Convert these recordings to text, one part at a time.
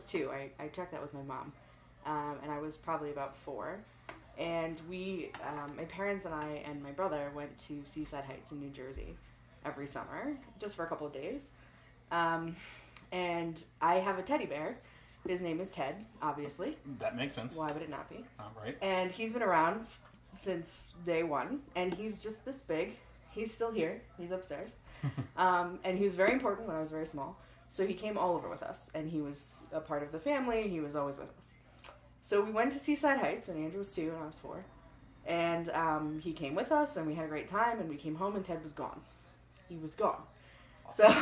2. I checked that with my mom. And I was probably about 4. And we, my parents and I and my brother went to Seaside Heights in New Jersey every summer, just for a couple of days. And I have a teddy bear. His name is Ted, obviously. That makes sense. Why would it not be? All right. And he's been around since day 1, and he's just this big. He's still here. He's upstairs. And he was very important when I was very small. So he came all over with us, and he was a part of the family. He was always with us. So we went to Seaside Heights, and Andrew was 2, and I was 4. And he came with us, and we had a great time, and we came home, and Ted was gone. He was gone. So,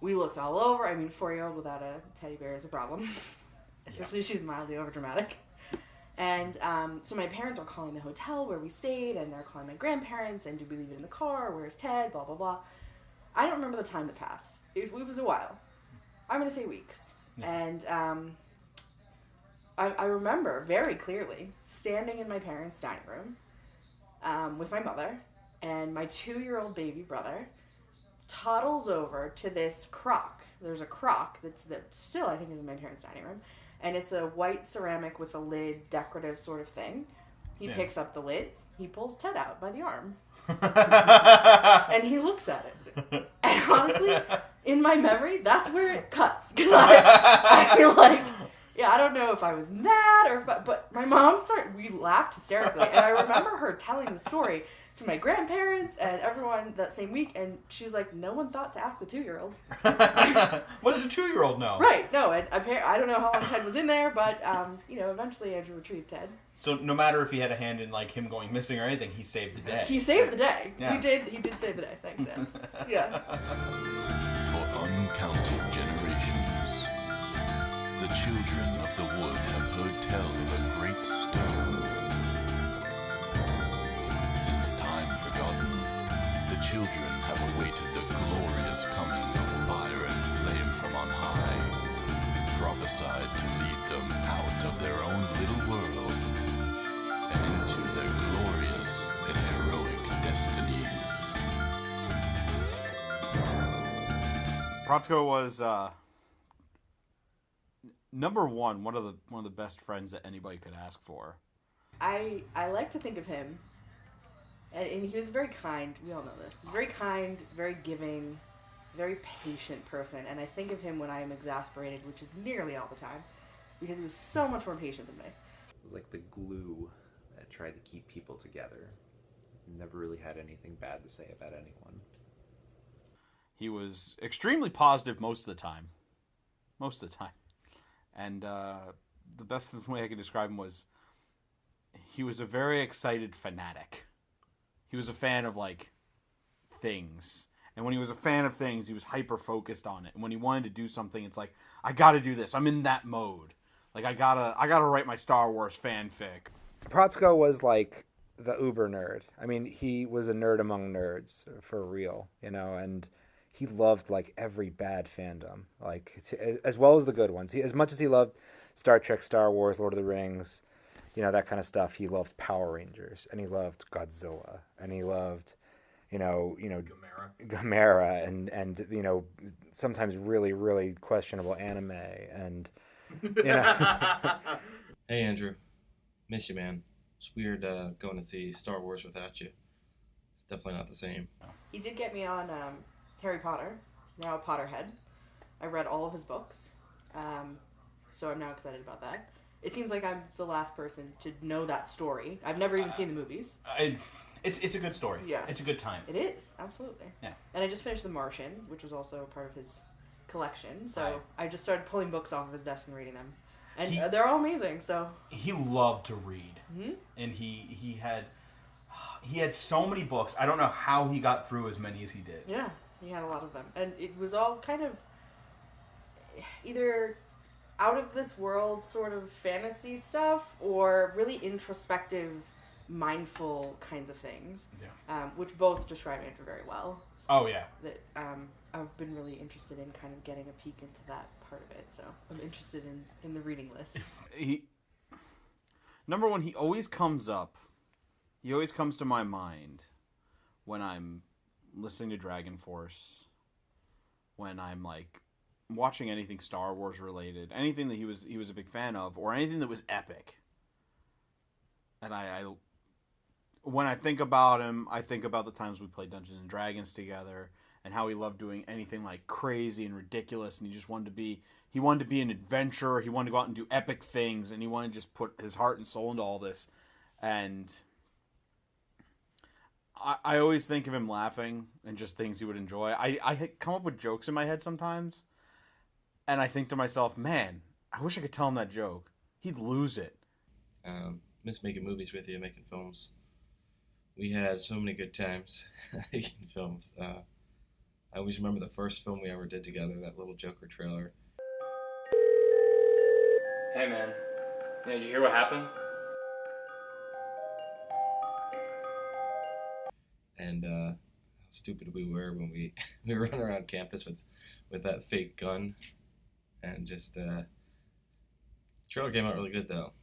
we looked all over. I mean, 4-year-old without a teddy bear is a problem. Especially if she's mildly overdramatic. And so my parents are calling the hotel where we stayed, and they're calling my grandparents, and did we leave it in the car? Where's Ted? Blah, blah, blah. I don't remember the time that passed. It was a while. I'm going to say weeks. Yeah. And I remember very clearly standing in my parents' dining room with my mother, and my 2-year-old baby brother toddles over to this crock. There's a crock that still, I think, is in my parents' dining room. And it's a white ceramic with a lid, decorative sort of thing. He picks up the lid. He pulls Ted out by the arm. And he looks at it. And honestly, in my memory, that's where it cuts. Because I feel like, I don't know if I was mad or, but my mom we laughed hysterically. And I remember her telling the story to my grandparents and everyone that same week, and she's like, no one thought to ask the 2-year-old. What does a 2-year-old know? Right, no, and I don't know how long Ted was in there, but, eventually Andrew retrieved Ted. So no matter if he had a hand in, like, him going missing or anything, he saved the day. He saved the day. Yeah. He did save the day. Thanks, Dad. Yeah. For uncounted generations, the children of the wood have heard tell of a great stone. Since time forgotten, the children have awaited the glorious coming of fire and flame from on high, prophesied to lead them out of their own little world and into their glorious and heroic destinies. Protsko was number one of the best friends that anybody could ask for. I like to think of him, and he was very kind. We all know this. Very kind, very giving, very patient person. And I think of him when I am exasperated, which is nearly all the time, because he was so much more patient than me. It was like the glue that tried to keep people together. Never really had anything bad to say about anyone. He was extremely positive most of the time. And the best way I could describe him was he was a very excited fanatic. He was a fan of, like, things. And when he was a fan of things, he was hyper-focused on it. And when he wanted to do something, it's like, I gotta do this. I'm in that mode. Like, I gotta write my Star Wars fanfic. Protsko was, like, the uber nerd. I mean, he was a nerd among nerds, for real, and he loved, like, every bad fandom, like, as well as the good ones. As much as he loved Star Trek, Star Wars, Lord of the Rings, that kind of stuff, he loved Power Rangers, and he loved Godzilla, and he loved, Gamera, and sometimes really, really questionable anime, and, Hey, Andrew. Miss you, man. It's weird going to see Star Wars without you. It's definitely not the same. He did get me on Harry Potter, now a Potterhead. I read all of his books, so I'm now excited about that. It seems like I'm the last person to know that story. I've never even seen the movies. It's a good story. Yeah. It's a good time. It is, absolutely. Yeah. And I just finished The Martian, which was also part of his collection, so I just started pulling books off of his desk and reading them. And they're all amazing, so... He loved to read. Mm-hmm. And he had so many books. I don't know how he got through as many as he did. Yeah, he had a lot of them. And it was all kind of either out of this world sort of fantasy stuff or really introspective, mindful kinds of things. Yeah. Which both describe Andrew very well. Oh, yeah. That I've been really interested in kind of getting a peek into that part of it, so I'm interested in the reading list. Number one, he always comes to my mind when I'm listening to Dragon Force, when I'm, like, watching anything Star Wars related, anything that he was a big fan of, or anything that was epic. And I when I think about him, I think about the times we played Dungeons and Dragons together, and how he loved doing anything like crazy and ridiculous, and he wanted to be an adventurer. He wanted to go out and do epic things, and he wanted to just put his heart and soul into all this. And I always think of him laughing and just things he would enjoy. I come up with jokes in my head sometimes, and I think to myself, man, I wish I could tell him that joke. He'd lose it. Miss making movies with you, making films. We had so many good times making films. I always remember the first film we ever did together, that little Joker trailer. Hey, man. Did you hear what happened? And how stupid we were when we run around campus with that fake gun. And just, the trailer came out really good, though.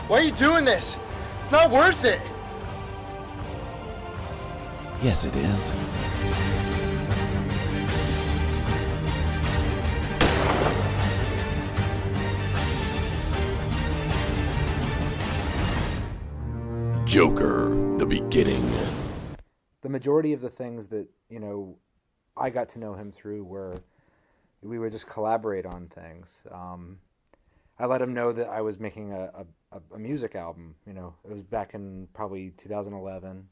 Why are you doing this? It's not worth it. Yes, it is. Joker, the beginning. The majority of the things that, I got to know him through were we would just collaborate on things. I let him know that I was making a music album. It was back in probably 2011.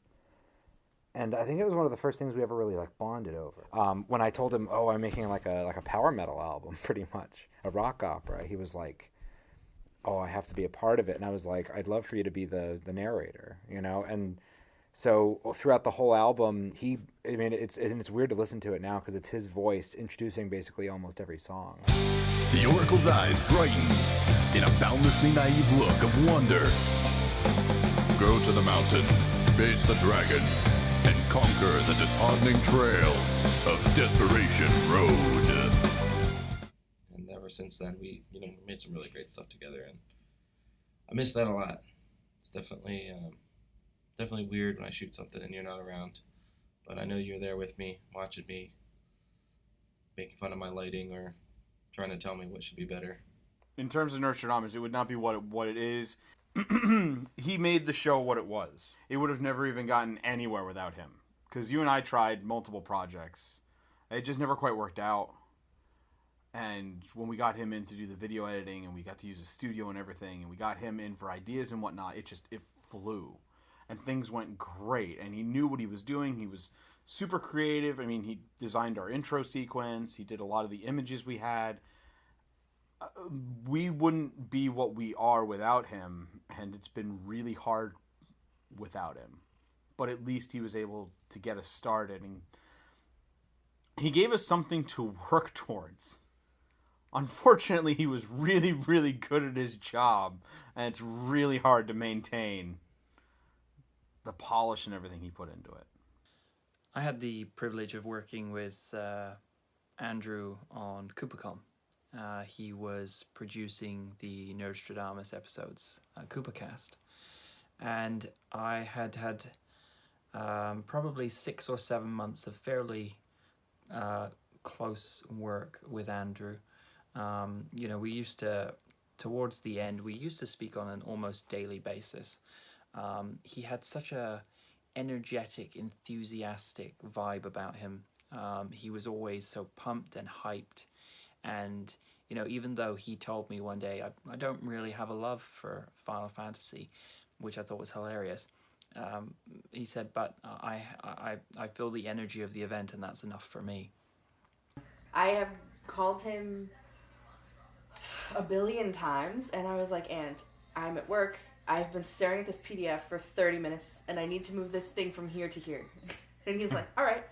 And I think it was one of the first things we ever really bonded over. When I told him, I'm making like a power metal album, pretty much, a rock opera, he was like, I have to be a part of it. And I was like, I'd love for you to be the narrator, And so throughout the whole album, it's weird to listen to it now because it's his voice introducing basically almost every song. The Oracle's eyes brighten in a boundlessly naive look of wonder. Go to the mountain, face the dragon, and conquer the disheartening trails of Desperation Road. And ever since then, we made some really great stuff together, and I miss that a lot. It's definitely weird when I shoot something and you're not around, but I know you're there with me, watching me, making fun of my lighting or trying to tell me what should be better. In terms of Nostradamus, it would not be what it is. He made the show what it was. It would have never even gotten anywhere without him. Because you and I tried multiple projects. It just never quite worked out. And when we got him in to do the video editing, and we got to use a studio and everything, and we got him in for ideas and whatnot, it flew. And things went great. And he knew what he was doing. He was super creative. I mean, he designed our intro sequence. He did a lot of the images we had. We wouldn't be what we are without him, and it's been really hard without him. But at least he was able to get us started, and he gave us something to work towards. Unfortunately, he was really, really good at his job, and it's really hard to maintain the polish and everything he put into it. I had the privilege of working with Andrew on CooperCon. He was producing the Nostradamus episodes, CooperCast. And I had probably 6 or 7 months of fairly close work with Andrew. We used to, towards the end, we used to speak on an almost daily basis. He had such a energetic, enthusiastic vibe about him. He was always so pumped and hyped. And, even though he told me one day, I don't really have a love for Final Fantasy, which I thought was hilarious. He said, but I feel the energy of the event, and that's enough for me. I have called him a billion times, and I was like, Ant, I'm at work. I've been staring at this PDF for 30 minutes, and I need to move this thing from here to here. And he's like, all right,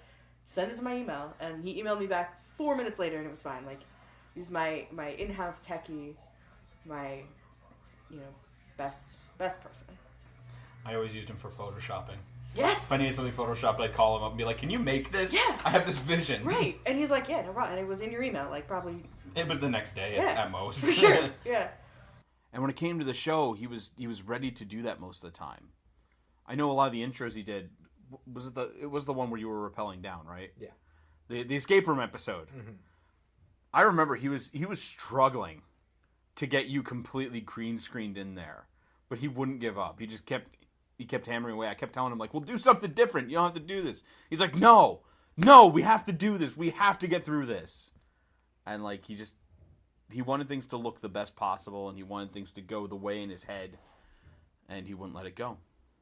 send it to my email. And he emailed me back 4 minutes later, and it was fine. He's my in-house techie, my, best person. I always used him for photoshopping. Yes! If I needed something photoshopped, I'd call him up and be like, can you make this? Yeah! I have this vision. Right. And he's like, yeah, no problem. And it was in your email, probably... It was the next day at most. For sure, yeah. And when it came to the show, he was ready to do that most of the time. I know a lot of the intros he did. It was the one where you were rappelling down, right? Yeah. The escape room episode. Mm-hmm. I remember he was struggling to get you completely green screened in there, but he wouldn't give up. He kept hammering away. I kept telling him, like, "We'll do something different. You don't have to do this." He's like, "No, we have to do this. We have to get through this." And like he wanted things to look the best possible, and he wanted things to go the way in his head, and he wouldn't let it go.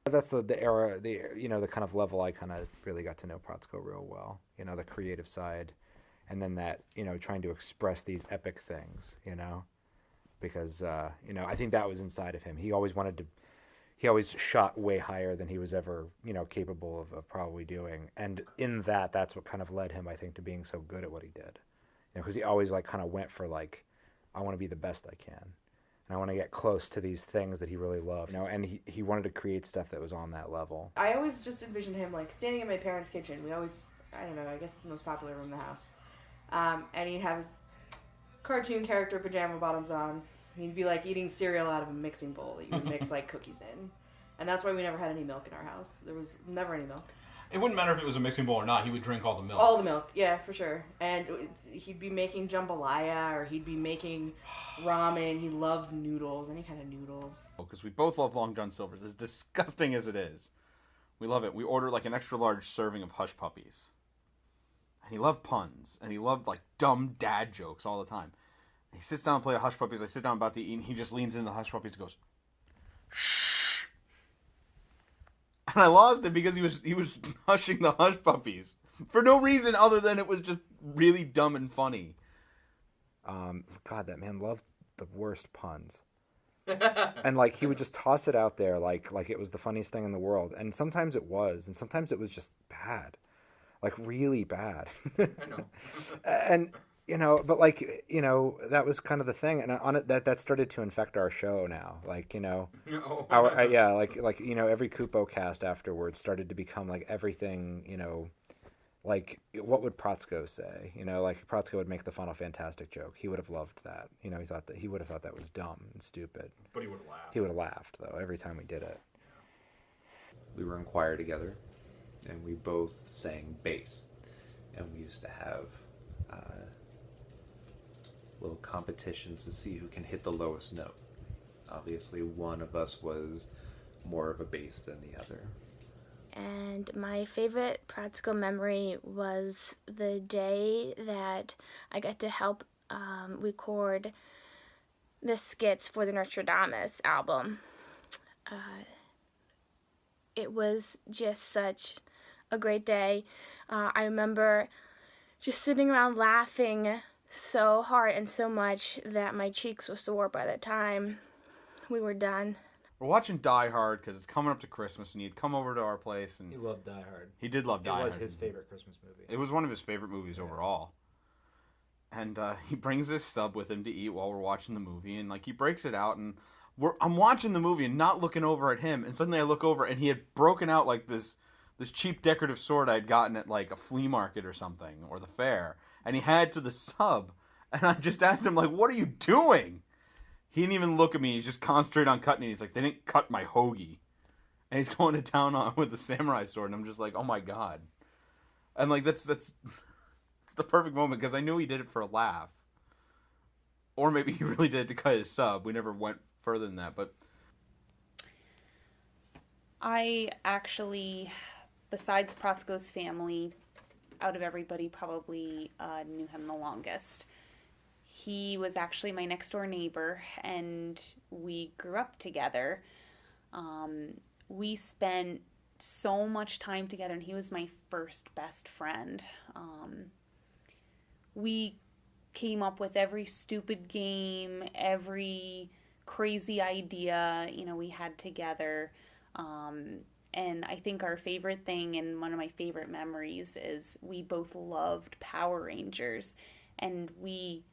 That's the era, the kind of level I kind of really got to know Protsko real well. The creative side, and then that trying to express these epic things. Because I think that was inside of him. He always shot way higher than he was ever capable of probably doing. And in that's what kind of led him, I think, to being so good at what he did. Because he always like kind of went for like, I want to be the best I can. And I want to get close to these things that he really loved. And he wanted to create stuff that was on that level. I always just envisioned him like standing in my parents' kitchen. We always, I don't know, I guess it's the most popular room in the house. And he'd have his cartoon character pajama bottoms on. He'd be like eating cereal out of a mixing bowl that you would mix like cookies in. And that's why we never had any milk in our house. There was never any milk. It wouldn't matter if it was a mixing bowl or not. He would drink all the milk. All the milk, yeah, for sure. And he'd be making jambalaya, or he'd be making ramen. He loved noodles, any kind of noodles. Because we both love Long John Silver's, as disgusting as it is. We love it. We order like an extra large serving of Hush Puppies. And he loved puns. And he loved like dumb dad jokes all the time. And he sits down and plays Hush Puppies. I sit down about to eat, and he just leans into the Hush Puppies and goes, "Shh." And I lost it because he was hushing the Hush Puppies for no reason other than it was just really dumb and funny. God, that man loved the worst puns. And like he would just toss it out there like it was the funniest thing in the world. And sometimes it was, and sometimes it was just bad. Like really bad. I know. And but like, that was kind of the thing, and on it that started to infect our show now. Like, our every Kupo cast afterwards started to become like everything, like what would Protsko say? Like Protsko would make the Final Fantastic joke. He would have loved that. He would have thought that was dumb and stupid. But he would have laughed. He would have laughed though every time we did it. We were in choir together, and we both sang bass, and we used to have little competitions to see who can hit the lowest note. Obviously, one of us was more of a bass than the other. And my favorite Protsko memory was the day that I got to help record the skits for the Nursery Damas album. It was just such a great day. I remember just sitting around laughing so hard and so much that my cheeks were sore by the time we were done. We're watching Die Hard because it's coming up to Christmas, and he'd come over to our place. And He loved Die Hard. He did love Die Hard. It was his favorite Christmas movie. It was one of his favorite movies overall. And he brings this sub with him to eat while we're watching the movie, and like he breaks it out, and I'm watching the movie and not looking over at him, and suddenly I look over, and he had broken out like this cheap decorative sword I'd gotten at like a flea market or something, or the fair, and he had to the sub, and I just asked him like, "What are you doing?" He didn't even look at me. He's just concentrated on cutting it. He's like, "They didn't cut my hoagie," and he's going to town on with the samurai sword, and I'm just like, "Oh my god!" And like that's the perfect moment because I knew he did it for a laugh, or maybe he really did it to cut his sub. We never went further than that, but I actually, besides Protsko's family, out of everybody, probably knew him the longest. He was actually my next door neighbor, and we grew up together. We spent so much time together, and he was my first best friend. We came up with every stupid game, every crazy idea, we had together. And I think our favorite thing and one of my favorite memories is we both loved Power Rangers, and we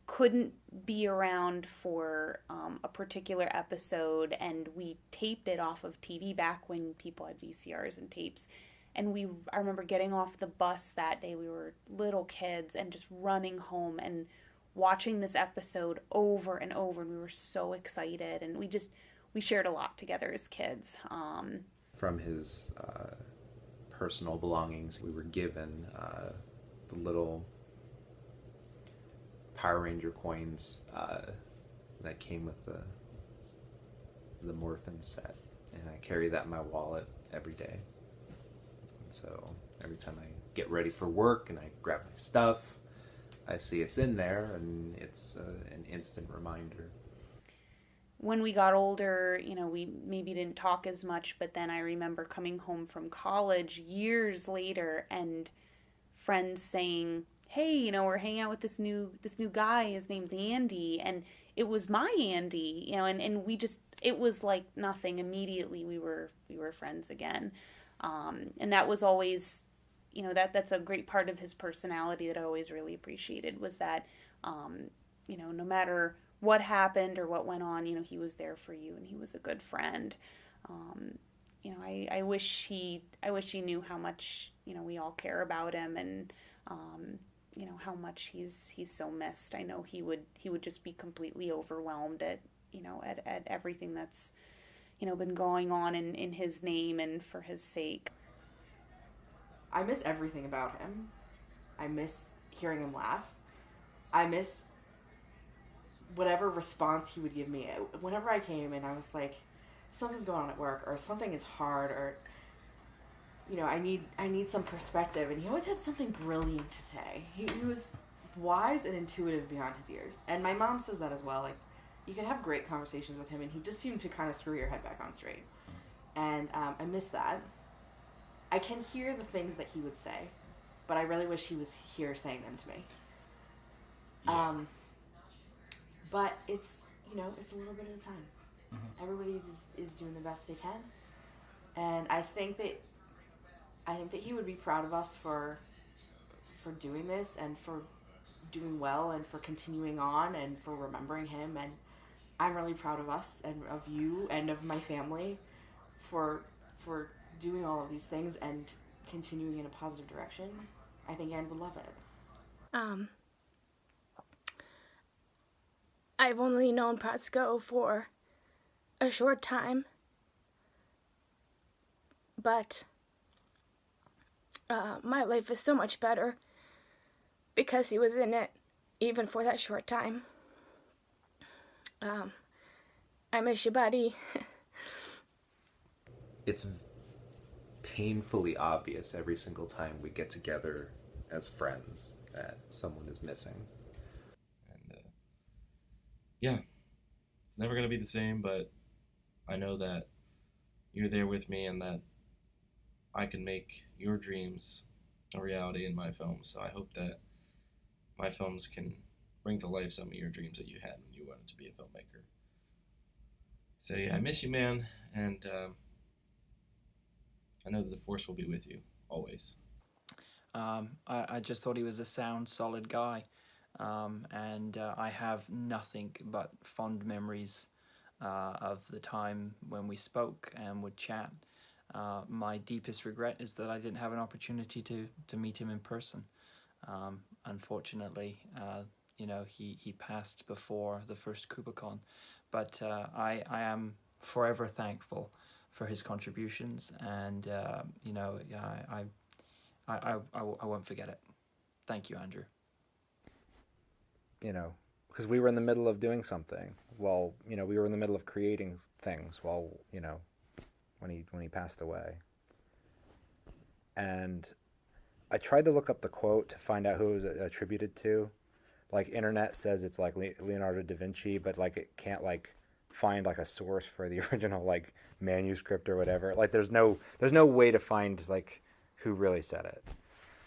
couldn't be around for a particular episode, and we taped it off of TV back when people had VCRs and tapes. And I remember getting off the bus that day, we were little kids, and just running home and watching this episode over and over, and we were so excited, and we shared a lot together as kids. from his personal belongings. We were given the little Power Ranger coins that came with the Morphin set, and I carry that in my wallet every day. And so every time I get ready for work and I grab my stuff, I see it's in there, and it's an instant reminder. When we got older, we maybe didn't talk as much, but then I remember coming home from college years later and friends saying, hey, we're hanging out with this new guy, his name's Andy, and it was my Andy, and we just, it was like nothing. Immediately we were friends again. And that was always, that's a great part of his personality that I always really appreciated, was that, no matter what happened or what went on, he was there for you, and he was a good friend. I wish he knew how much, we all care about him, and, how much he's so missed. I know he would just be completely overwhelmed at everything that's, been going on in his name and for his sake. I miss everything about him. I miss hearing him laugh. I miss whatever response he would give me. Whenever I came and I was like, something's going on at work, or something is hard, or I need some perspective, and he always had something brilliant to say. He was wise and intuitive beyond his years. And my mom says that as well. Like, you could have great conversations with him, and he just seemed to kind of screw your head back on straight. And I miss that. I can hear the things that he would say, but I really wish he was here saying them to me. Yeah. But it's a little bit at a time. Mm-hmm. Everybody is doing the best they can, and I think that he would be proud of us for doing this, and for doing well, and for continuing on, and for remembering him. And I'm really proud of us, and of you, and of my family for doing all of these things and continuing in a positive direction. I think Anne would love it. I've only known Protsko for a short time, but my life is so much better because he was in it, even for that short time. I miss you, buddy. It's painfully obvious every single time we get together as friends that someone is missing. And yeah, it's never going to be the same, but I know that you're there with me, and that I can make your dreams a reality in my films. So I hope that my films can bring to life some of your dreams that you had when you wanted to be a filmmaker. So yeah, I miss you, man, and I know that the Force will be with you always. I just thought he was a sound, solid guy, and I have nothing but fond memories of the time when we spoke and would chat. My deepest regret is that I didn't have an opportunity to meet him in person. Unfortunately, he passed before the first KubaCon, but I am forever thankful for his contributions, and I won't forget it. Thank you, Andrew. Because we were in the middle of doing something. Well, we were in the middle of creating things while, when he passed away. And I tried to look up the quote to find out who it was attributed to. Like, internet says it's like Leonardo da Vinci, but like it can't like find like a source for the original like manuscript or whatever. Like there's no way to find like who really said it.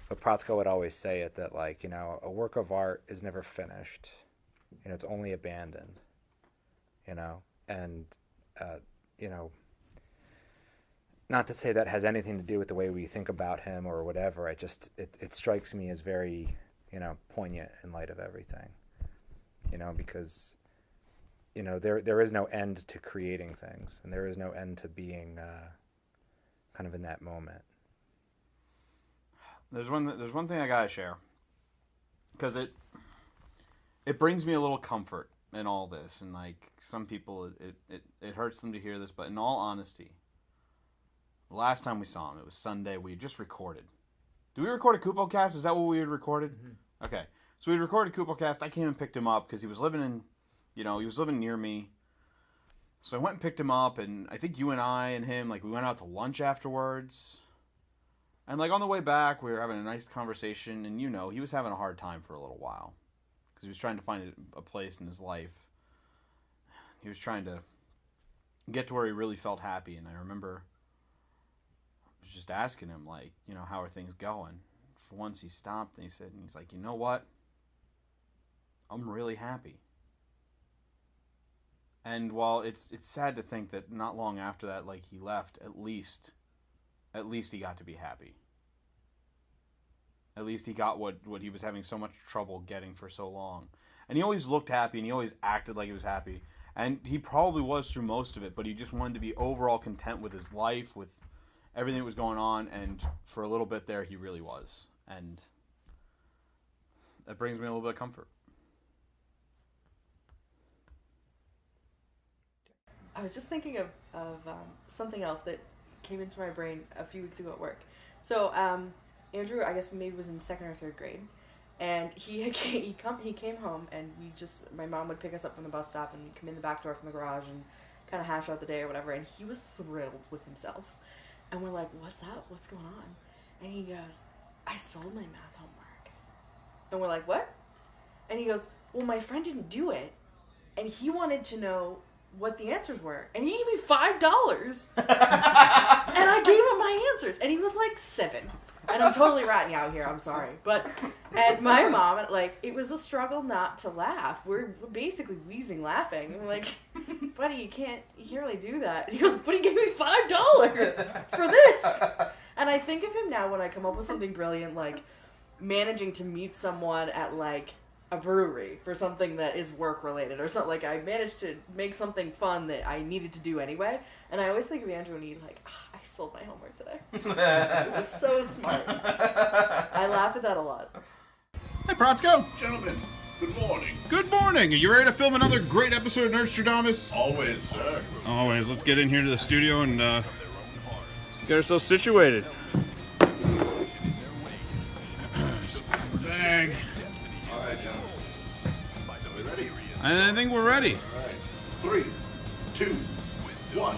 But Protsko would always say it, that like, a work of art is never finished. It's only abandoned. And not to say that has anything to do with the way we think about him or whatever. It strikes me as very, poignant in light of everything. Because there is no end to creating things, and there is no end to being kind of in that moment. There's one thing I gotta share, because it brings me a little comfort in all this, and like some people it hurts them to hear this, but in all honesty, The last time we saw him, it was Sunday. We had just recorded. Did we record a CupoCast? Is that what we had recorded? Mm-hmm. Okay. So we recorded CupoCast. I came and picked him up because he was living near me. So I went and picked him up, and I think you and I and him, like, we went out to lunch afterwards. And, like, on the way back, we were having a nice conversation, and, he was having a hard time for a little while. Because he was trying to find a place in his life. He was trying to get to where he really felt happy, and I remember I was just asking him, like, how are things going? For once he stopped, and he's like, you know what? I'm really happy. And while it's sad to think that not long after that, like, he left, at least he got to be happy. At least he got what he was having so much trouble getting for so long. And he always looked happy, and he always acted like he was happy. And he probably was through most of it, but he just wanted to be overall content with his life, with everything that was going on, and for a little bit there, he really was. And that brings me a little bit of comfort. I was just thinking of something else that came into my brain a few weeks ago at work. So Andrew, I guess maybe was in 2nd or 3rd grade, and he came home, and my mom would pick us up from the bus stop, and we'd come in the back door from the garage and kind of hash out the day or whatever. And he was thrilled with himself, and we're like, "What's up? What's going on?" And he goes, "I sold my math homework." And we're like, "What?" And he goes, "Well, my friend didn't do it, and he wanted to know what the answers were, and he gave me $5 and I gave him my answers, and he was like 7, and I'm totally ratting you out here, I'm sorry, and my mom, like, it was a struggle not to laugh. We're basically wheezing laughing. I'm like, "Buddy, you can't really do that." And he goes, "But he gave me $5 for this." And I think of him now when I come up with something brilliant, like managing to meet someone at, like, a brewery for something that is work related or something. Like, I managed to make something fun that I needed to do anyway, and I always think of Andrew and he's like, "I sold my homework today." It was so smart. I laugh at that a lot. Hey, Protsko. Gentlemen, good morning. Good morning. Are you ready to film another great episode of Nursery Damas? Always, sir. Always. Let's get in here to the studio and get ourselves situated. Bang. All right, gentlemen. We ready? I think we're ready. All right. 3, 2, 1.